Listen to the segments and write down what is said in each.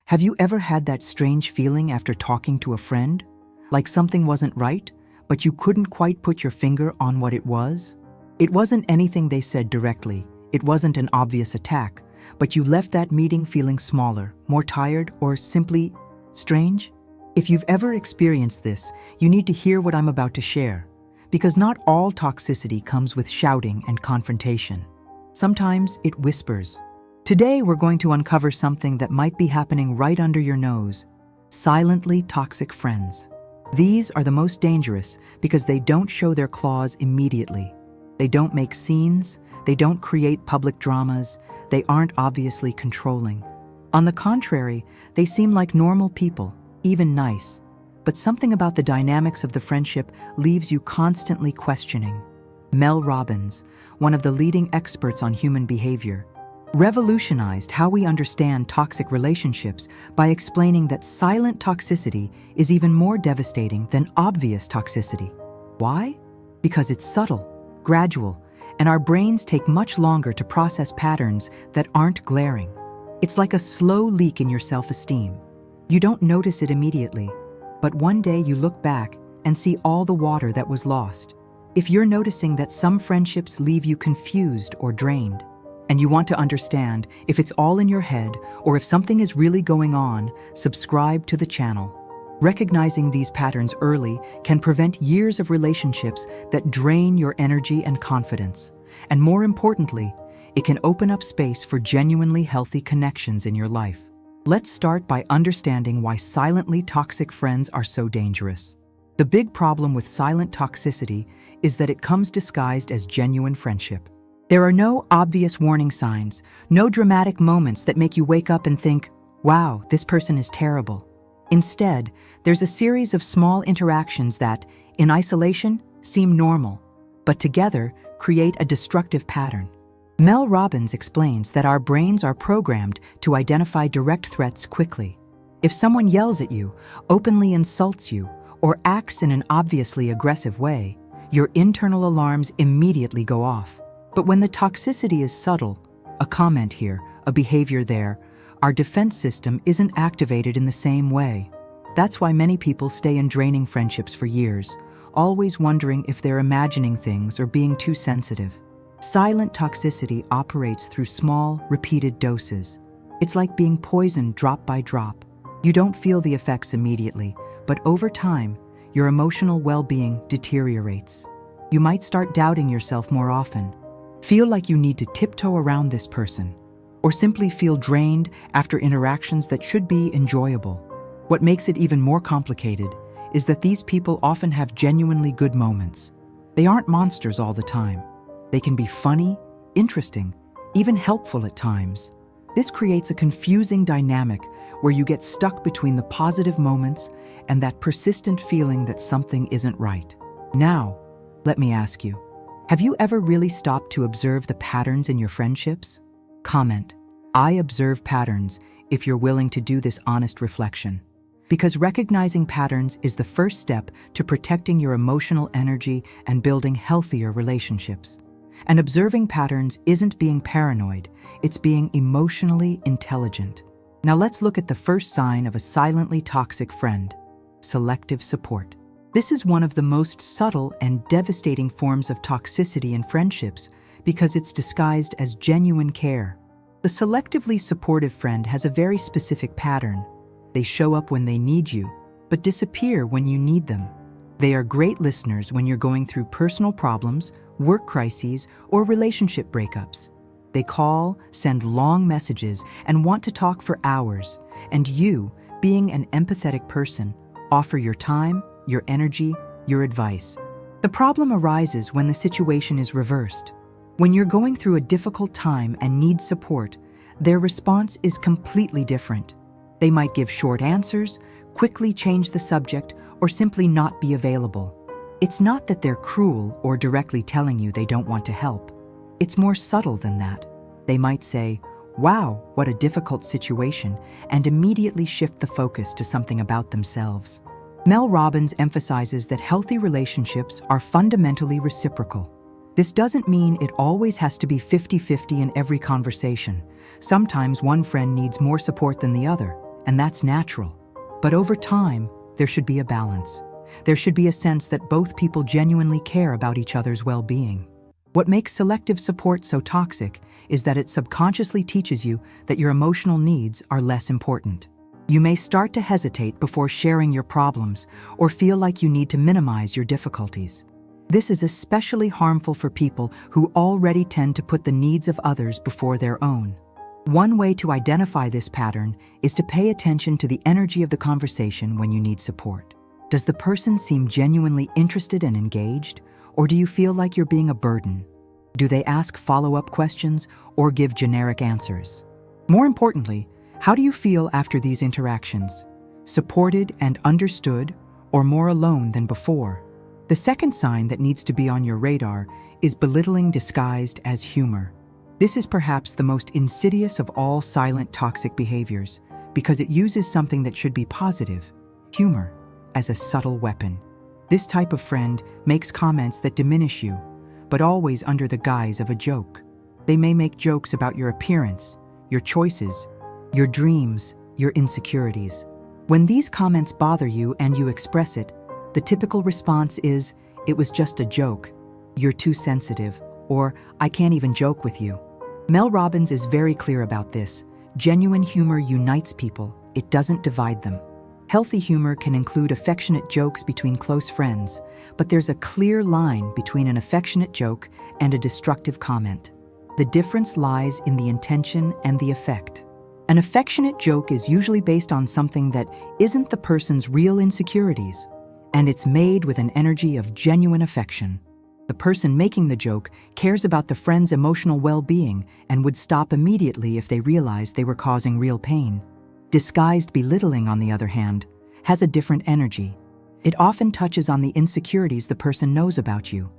Have you ever had that strange feeling after talking to a friend? Like something wasn't right, but you couldn't quite put your finger on what it was? It wasn't anything they said directly. It wasn't an obvious attack, but you left that meeting feeling smaller, more tired, or simply strange? If you've ever experienced this, you need to hear what I'm about to share, because not all toxicity comes with shouting and confrontation. Sometimes it whispers. Today we're going to uncover something that might be happening right under your nose: silently toxic friends. These are the most dangerous because they don't show their claws immediately. They don't make scenes, they don't create public dramas, they aren't obviously controlling. On the contrary, they seem like normal people, even nice. But something about the dynamics of the friendship leaves you constantly questioning. Mel Robbins, one of the leading experts on human behavior, revolutionized how we understand toxic relationships by explaining that silent toxicity is even more devastating than obvious toxicity. Why? Because it's subtle, gradual, and our brains take much longer to process patterns that aren't glaring. It's like a slow leak in your self-esteem. You don't notice it immediately, but one day you look back and see all the water that was lost. If you're noticing that some friendships leave you confused or drained, and you want to understand if it's all in your head or if something is really going on, subscribe to the channel. Recognizing these patterns early can prevent years of relationships that drain your energy and confidence. And more importantly, it can open up space for genuinely healthy connections in your life. Let's start by understanding why silently toxic friends are so dangerous. The big problem with silent toxicity is that it comes disguised as genuine friendship. There are no obvious warning signs, no dramatic moments that make you wake up and think, wow, this person is terrible. Instead, there's a series of small interactions that, in isolation, seem normal, but together create a destructive pattern. Mel Robbins explains that our brains are programmed to identify direct threats quickly. If someone yells at you, openly insults you, or acts in an obviously aggressive way, your internal alarms immediately go off. But when the toxicity is subtle, a comment here, a behavior there, our defense system isn't activated in the same way. That's why many people stay in draining friendships for years, always wondering if they're imagining things or being too sensitive. Silent toxicity operates through small, repeated doses. It's like being poisoned drop by drop. You don't feel the effects immediately, but over time, your emotional well-being deteriorates. You might start doubting yourself more often, feel like you need to tiptoe around this person, or simply feel drained after interactions that should be enjoyable. What makes it even more complicated is that these people often have genuinely good moments. They aren't monsters all the time. They can be funny, interesting, even helpful at times. This creates a confusing dynamic where you get stuck between the positive moments and that persistent feeling that something isn't right. Now, let me ask you, have you ever really stopped to observe the patterns in your friendships? Comment, I observe patterns, if you're willing to do this honest reflection. Because recognizing patterns is the first step to protecting your emotional energy and building healthier relationships. And observing patterns isn't being paranoid, it's being emotionally intelligent. Now let's look at the first sign of a silently toxic friend: selective support. This is one of the most subtle and devastating forms of toxicity in friendships because it's disguised as genuine care. The selectively supportive friend has a very specific pattern. They show up when they need you, but disappear when you need them. They are great listeners when you're going through personal problems, work crises, or relationship breakups. They call, send long messages, and want to talk for hours. And you, being an empathetic person, offer your time, your energy, your advice. The problem arises when the situation is reversed. When you're going through a difficult time and need support, their response is completely different. They might give short answers, quickly change the subject, or simply not be available. It's not that they're cruel or directly telling you they don't want to help. It's more subtle than that. They might say, "Wow, what a difficult situation," and immediately shift the focus to something about themselves. Mel Robbins emphasizes that healthy relationships are fundamentally reciprocal. This doesn't mean it always has to be 50-50 in every conversation. Sometimes one friend needs more support than the other, and that's natural. But over time, there should be a balance. There should be a sense that both people genuinely care about each other's well-being. What makes selective support so toxic is that it subconsciously teaches you that your emotional needs are less important. You may start to hesitate before sharing your problems or feel like you need to minimize your difficulties. This is especially harmful for people who already tend to put the needs of others before their own. One way to identify this pattern is to pay attention to the energy of the conversation when you need support. Does the person seem genuinely interested and engaged, or do you feel like you're being a burden? Do they ask follow-up questions or give generic answers? More importantly, how do you feel after these interactions? Supported and understood, or more alone than before? The second sign that needs to be on your radar is belittling disguised as humor. This is perhaps the most insidious of all silent toxic behaviors because it uses something that should be positive, humor, as a subtle weapon. This type of friend makes comments that diminish you, but always under the guise of a joke. They may make jokes about your appearance, your choices, your dreams, your insecurities. When these comments bother you and you express it, the typical response is, "It was just a joke," "You're too sensitive," or "I can't even joke with you." Mel Robbins is very clear about this. Genuine humor unites people, it doesn't divide them. Healthy humor can include affectionate jokes between close friends, but there's a clear line between an affectionate joke and a destructive comment. The difference lies in the intention and the effect. An affectionate joke is usually based on something that isn't the person's real insecurities, and it's made with an energy of genuine affection. The person making the joke cares about the friend's emotional well-being and would stop immediately if they realized they were causing real pain. Disguised belittling, on the other hand, has a different energy. It often touches on the insecurities the person knows about you.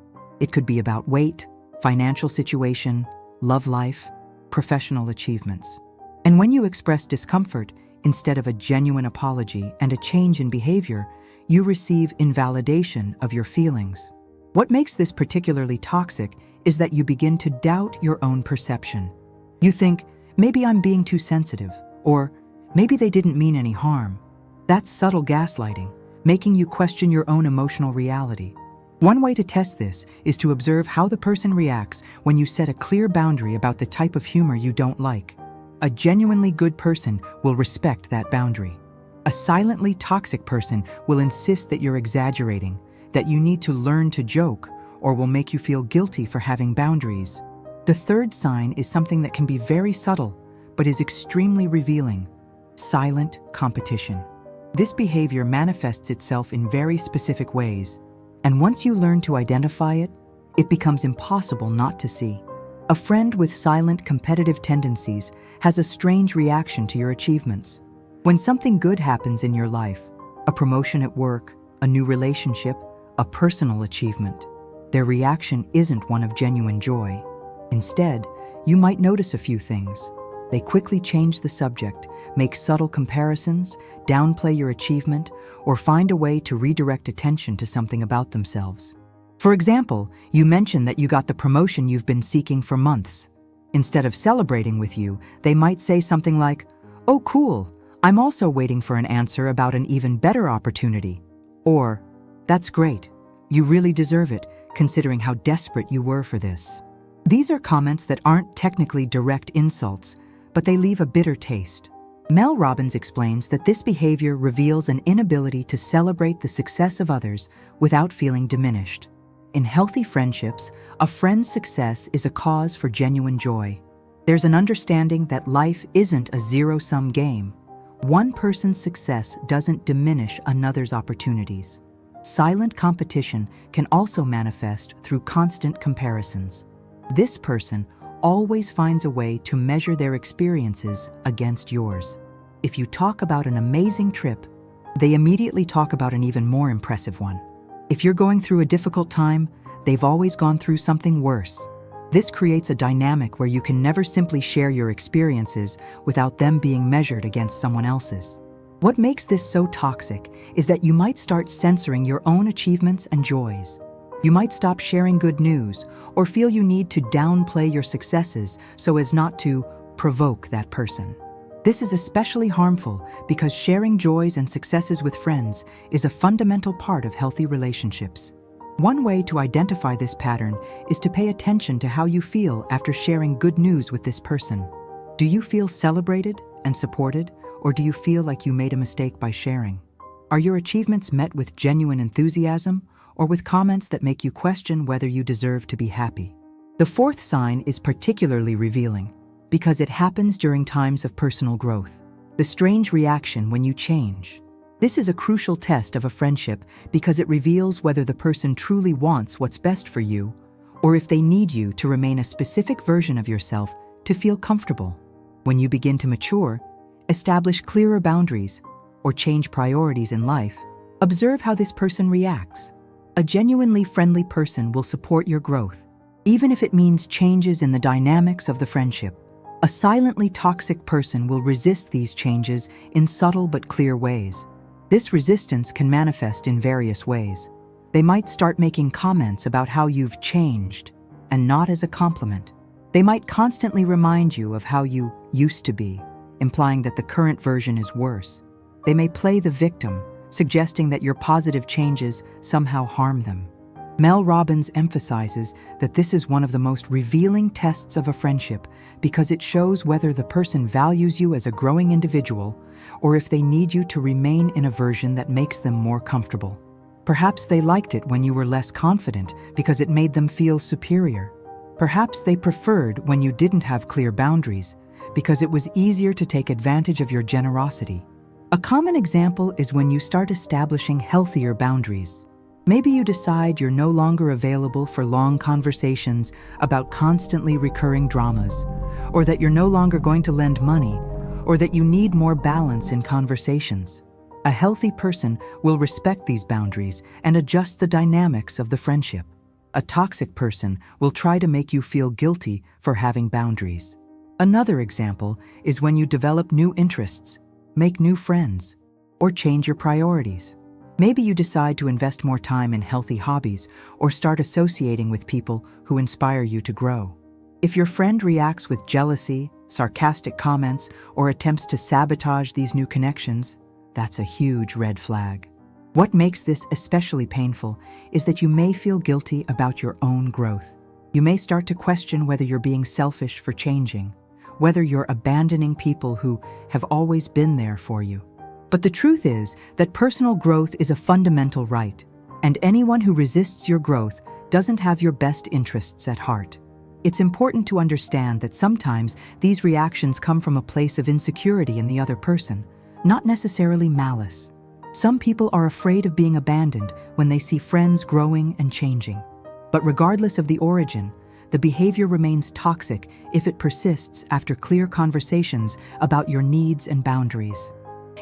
It could be about weight, financial situation, love life, professional achievements. And when you express discomfort, instead of a genuine apology and a change in behavior, you receive invalidation of your feelings. What makes this particularly toxic is that you begin to doubt your own perception. You think, maybe I'm being too sensitive, or maybe they didn't mean any harm. That's subtle gaslighting, making you question your own emotional reality. One way to test this is to observe how the person reacts when you set a clear boundary about the type of humor you don't like. A genuinely good person will respect that boundary. A silently toxic person will insist that you're exaggerating, that you need to learn to joke, or will make you feel guilty for having boundaries. The third sign is something that can be very subtle, but is extremely revealing: silent competition. This behavior manifests itself in very specific ways, and once you learn to identify it, it becomes impossible not to see. A friend with silent competitive tendencies has a strange reaction to your achievements. When something good happens in your life, a promotion at work, a new relationship, a personal achievement, their reaction isn't one of genuine joy. Instead, you might notice a few things. They quickly change the subject, make subtle comparisons, downplay your achievement, or find a way to redirect attention to something about themselves. For example, you mention that you got the promotion you've been seeking for months. Instead of celebrating with you, they might say something like, "Oh, cool, I'm also waiting for an answer about an even better opportunity." Or, "That's great, you really deserve it, considering how desperate you were for this." These are comments that aren't technically direct insults, but they leave a bitter taste. Mel Robbins explains that this behavior reveals an inability to celebrate the success of others without feeling diminished. In healthy friendships, a friend's success is a cause for genuine joy. There's an understanding that life isn't a zero-sum game. One person's success doesn't diminish another's opportunities. Silent competition can also manifest through constant comparisons. This person always finds a way to measure their experiences against yours. If you talk about an amazing trip, they immediately talk about an even more impressive one. If you're going through a difficult time, they've always gone through something worse. This creates a dynamic where you can never simply share your experiences without them being measured against someone else's. What makes this so toxic is that you might start censoring your own achievements and joys. You might stop sharing good news or feel you need to downplay your successes so as not to provoke that person. This is especially harmful because sharing joys and successes with friends is a fundamental part of healthy relationships. One way to identify this pattern is to pay attention to how you feel after sharing good news with this person. Do you feel celebrated and supported, or do you feel like you made a mistake by sharing? Are your achievements met with genuine enthusiasm, or with comments that make you question whether you deserve to be happy? The fourth sign is particularly revealing because it happens during times of personal growth. The strange reaction when you change. This is a crucial test of a friendship because it reveals whether the person truly wants what's best for you, or if they need you to remain a specific version of yourself to feel comfortable. When you begin to mature, establish clearer boundaries, or change priorities in life, observe how this person reacts. A genuinely friendly person will support your growth, even if it means changes in the dynamics of the friendship. A silently toxic person will resist these changes in subtle but clear ways. This resistance can manifest in various ways. They might start making comments about how you've changed, and not as a compliment. They might constantly remind you of how you used to be, implying that the current version is worse. They may play the victim, suggesting that your positive changes somehow harm them. Mel Robbins emphasizes that this is one of the most revealing tests of a friendship because it shows whether the person values you as a growing individual or if they need you to remain in a version that makes them more comfortable. Perhaps they liked it when you were less confident because it made them feel superior. Perhaps they preferred when you didn't have clear boundaries because it was easier to take advantage of your generosity. A common example is when you start establishing healthier boundaries. Maybe you decide you're no longer available for long conversations about constantly recurring dramas, or that you're no longer going to lend money, or that you need more balance in conversations. A healthy person will respect these boundaries and adjust the dynamics of the friendship. A toxic person will try to make you feel guilty for having boundaries. Another example is when you develop new interests, make new friends, or change your priorities. Maybe you decide to invest more time in healthy hobbies or start associating with people who inspire you to grow. If your friend reacts with jealousy, sarcastic comments, or attempts to sabotage these new connections, that's a huge red flag. What makes this especially painful is that you may feel guilty about your own growth. You may start to question whether you're being selfish for changing, whether you're abandoning people who have always been there for you. But the truth is that personal growth is a fundamental right, and anyone who resists your growth doesn't have your best interests at heart. It's important to understand that sometimes these reactions come from a place of insecurity in the other person, not necessarily malice. Some people are afraid of being abandoned when they see friends growing and changing. But regardless of the origin, the behavior remains toxic if it persists after clear conversations about your needs and boundaries.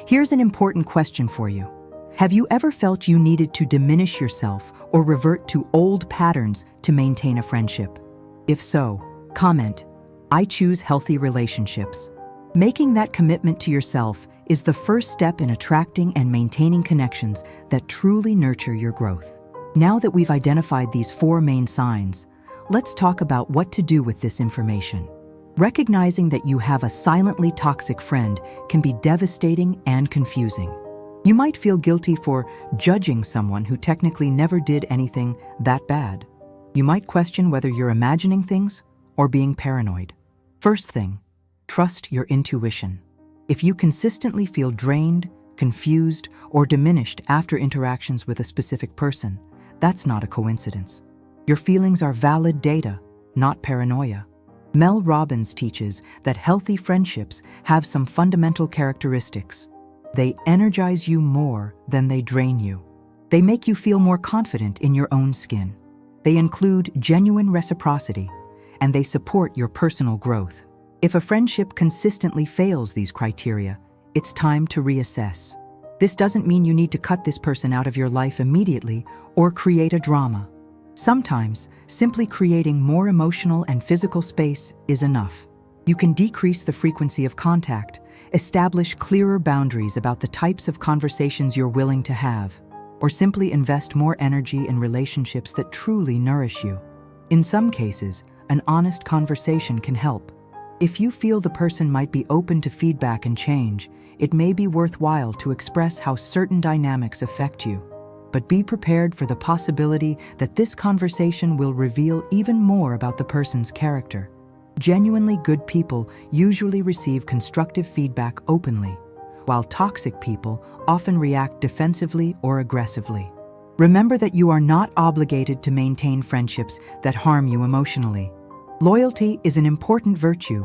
Here's an important question for you. Have you ever felt you needed to diminish yourself or revert to old patterns to maintain a friendship? If so, comment, "I choose healthy relationships." Making that commitment to yourself is the first step in attracting and maintaining connections that truly nurture your growth. Now that we've identified these 4 main signs, let's talk about what to do with this information. Recognizing that you have a silently toxic friend can be devastating and confusing. You might feel guilty for judging someone who technically never did anything that bad. You might question whether you're imagining things or being paranoid. First thing, trust your intuition. If you consistently feel drained, confused, or diminished after interactions with a specific person, that's not a coincidence. Your feelings are valid data, not paranoia. Mel Robbins teaches that healthy friendships have some fundamental characteristics. They energize you more than they drain you. They make you feel more confident in your own skin. They include genuine reciprocity, and they support your personal growth. If a friendship consistently fails these criteria, it's time to reassess. This doesn't mean you need to cut this person out of your life immediately or create a drama. Sometimes, simply creating more emotional and physical space is enough. You can decrease the frequency of contact, establish clearer boundaries about the types of conversations you're willing to have, or simply invest more energy in relationships that truly nourish you. In some cases, an honest conversation can help. If you feel the person might be open to feedback and change, it may be worthwhile to express how certain dynamics affect you. But be prepared for the possibility that this conversation will reveal even more about the person's character. Genuinely good people usually receive constructive feedback openly, while toxic people often react defensively or aggressively. Remember that you are not obligated to maintain friendships that harm you emotionally. Loyalty is an important virtue,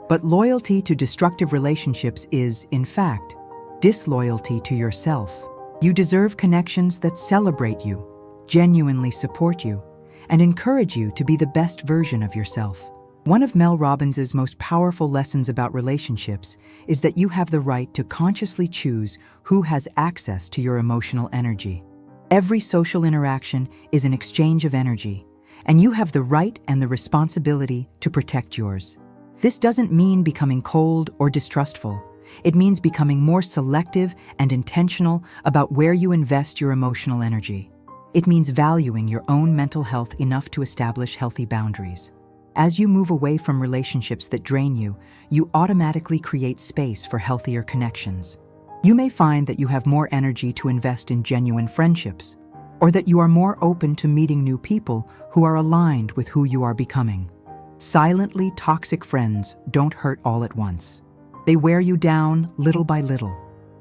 but loyalty to destructive relationships is, in fact, disloyalty to yourself. You deserve connections that celebrate you, genuinely support you, and encourage you to be the best version of yourself. One of Mel Robbins' most powerful lessons about relationships is that you have the right to consciously choose who has access to your emotional energy. Every social interaction is an exchange of energy, and you have the right and the responsibility to protect yours. This doesn't mean becoming cold or distrustful. It means becoming more selective and intentional about where you invest your emotional energy. It means valuing your own mental health enough to establish healthy boundaries. As you move away from relationships that drain you, you automatically create space for healthier connections. You may find that you have more energy to invest in genuine friendships, or that you are more open to meeting new people who are aligned with who you are becoming. Silently toxic friends don't hurt all at once. They wear you down little by little,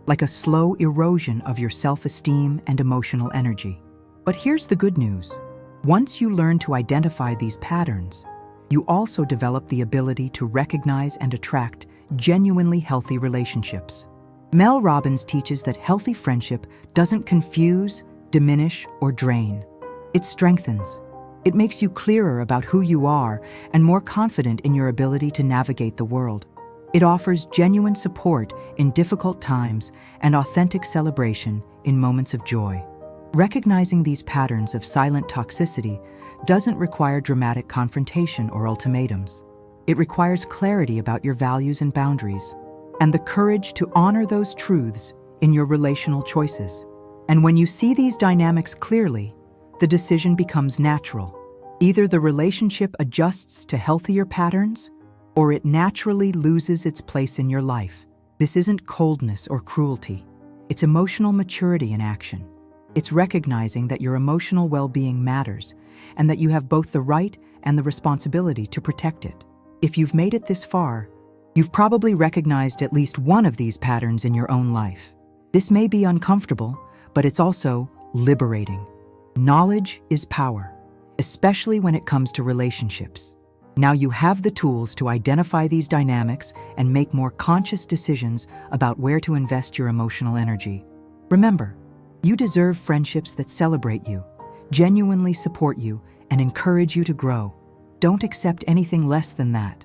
like a slow erosion of your self-esteem and emotional energy. But here's the good news. Once you learn to identify these patterns, you also develop the ability to recognize and attract genuinely healthy relationships. Mel Robbins teaches that healthy friendship doesn't confuse, diminish, or drain. It strengthens. It makes you clearer about who you are and more confident in your ability to navigate the world. It offers genuine support in difficult times and authentic celebration in moments of joy. Recognizing these patterns of silent toxicity doesn't require dramatic confrontation or ultimatums. It requires clarity about your values and boundaries, and the courage to honor those truths in your relational choices. And when you see these dynamics clearly, the decision becomes natural. Either the relationship adjusts to healthier patterns, or it naturally loses its place in your life. This isn't coldness or cruelty. It's emotional maturity in action. It's recognizing that your emotional well-being matters and that you have both the right and the responsibility to protect it. If you've made it this far, you've probably recognized at least one of these patterns in your own life. This may be uncomfortable, but it's also liberating. Knowledge is power, especially when it comes to relationships. Now you have the tools to identify these dynamics and make more conscious decisions about where to invest your emotional energy. Remember, you deserve friendships that celebrate you, genuinely support you, and encourage you to grow. Don't accept anything less than that.